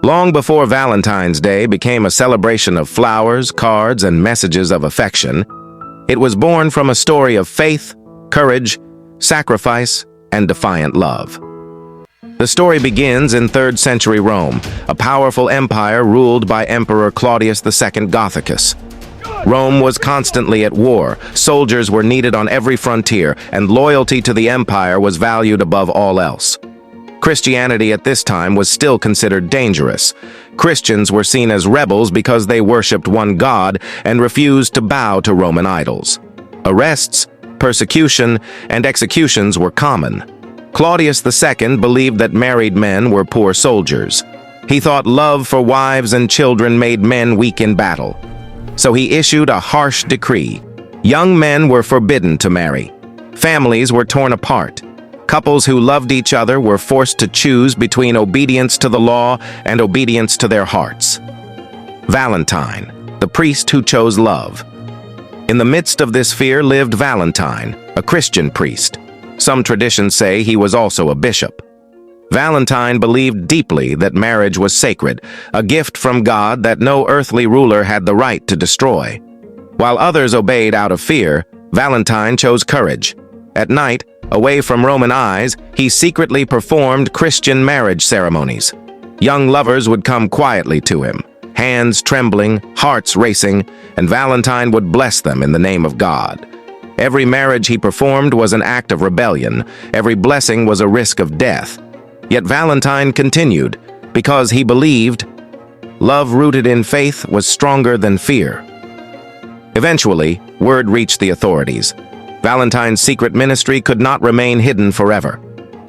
Long before Valentine's Day became a celebration of flowers, cards, and messages of affection, it was born from a story of faith, courage, sacrifice, and defiant love. The story begins in 3rd century Rome, a powerful empire ruled by Emperor Claudius II Gothicus. Rome was constantly at war, soldiers were needed on every frontier, and loyalty to the empire was valued above all else. Christianity at this time was still considered dangerous. Christians were seen as rebels because they worshipped one God and refused to bow to Roman idols. Arrests, persecution, and executions were common. Claudius II believed that married men were poor soldiers. He thought love for wives and children made men weak in battle. So he issued a harsh decree. Young men were forbidden to marry. Families were torn apart. Couples who loved each other were forced to choose between obedience to the law and obedience to their hearts. Valentine, the priest who chose love. In the midst of this fear lived Valentine, a Christian priest. Some traditions say he was also a bishop. Valentine believed deeply that marriage was sacred, a gift from God that no earthly ruler had the right to destroy. While others obeyed out of fear, Valentine chose courage. At night, away from Roman eyes, he secretly performed Christian marriage ceremonies. Young lovers would come quietly to him, hands trembling, hearts racing, and Valentine would bless them in the name of God. Every marriage he performed was an act of rebellion. Every blessing was a risk of death. Yet Valentine continued, because he believed love rooted in faith was stronger than fear. Eventually, word reached the authorities. Valentine's secret ministry could not remain hidden forever.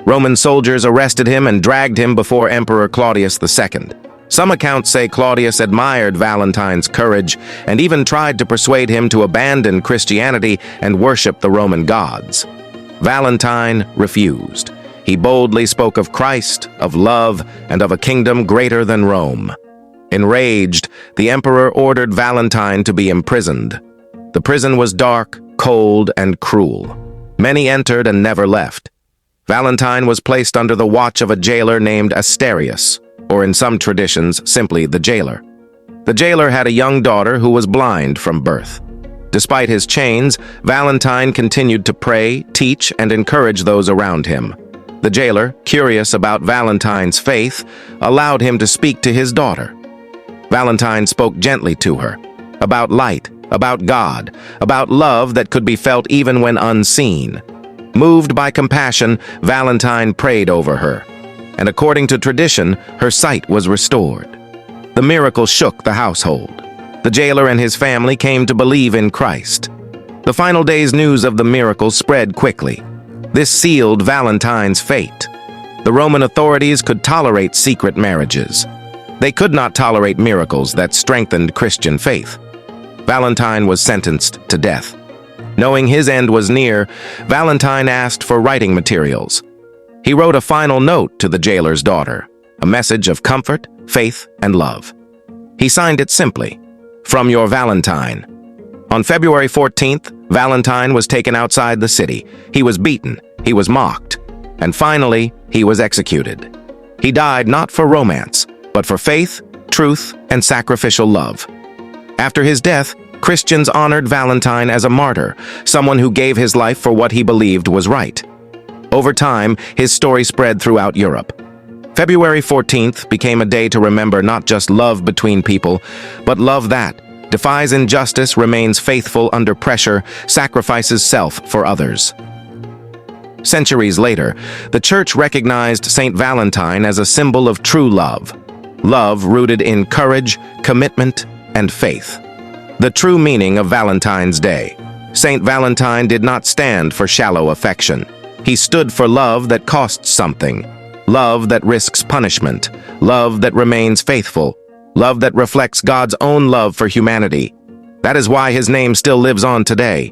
Roman soldiers arrested him and dragged him before Emperor Claudius II. Some accounts say Claudius admired Valentine's courage and even tried to persuade him to abandon Christianity and worship the Roman gods. Valentine refused. He boldly spoke of Christ, of love, and of a kingdom greater than Rome. Enraged, the emperor ordered Valentine to be imprisoned. The prison was dark, cold, and cruel. Many entered and never left. Valentine was placed under the watch of a jailer named Asterius, or in some traditions, simply the jailer. The jailer had a young daughter who was blind from birth. Despite his chains, Valentine continued to pray, teach, and encourage those around him. The jailer, curious about Valentine's faith, allowed him to speak to his daughter. Valentine spoke gently to her, about light, about God, about love that could be felt even when unseen. Moved by compassion, Valentine prayed over her, and according to tradition, her sight was restored. The miracle shook the household. The jailer and his family came to believe in Christ. The final day's news of the miracle spread quickly. This sealed Valentine's fate. The Roman authorities could tolerate secret marriages. They could not tolerate miracles that strengthened Christian faith. Valentine was sentenced to death. Knowing his end was near, Valentine asked for writing materials. He wrote a final note to the jailer's daughter, a message of comfort, faith, and love. He signed it simply, "From your Valentine." On February 14th, Valentine was taken outside the city. He was beaten, he was mocked, and finally, he was executed. He died not for romance, but for faith, truth, and sacrificial love. After his death, Christians honored Valentine as a martyr, someone who gave his life for what he believed was right. Over time, his story spread throughout Europe. February 14th became a day to remember not just love between people, but love that defies injustice, remains faithful under pressure, sacrifices self for others. Centuries later, the Church recognized Saint Valentine as a symbol of true love. Love rooted in courage, commitment, and faith. The true meaning of Valentine's Day. Saint Valentine did not stand for shallow affection. He stood for love that costs something. Love that risks punishment. Love that remains faithful. Love that reflects God's own love for humanity. That is why his name still lives on today.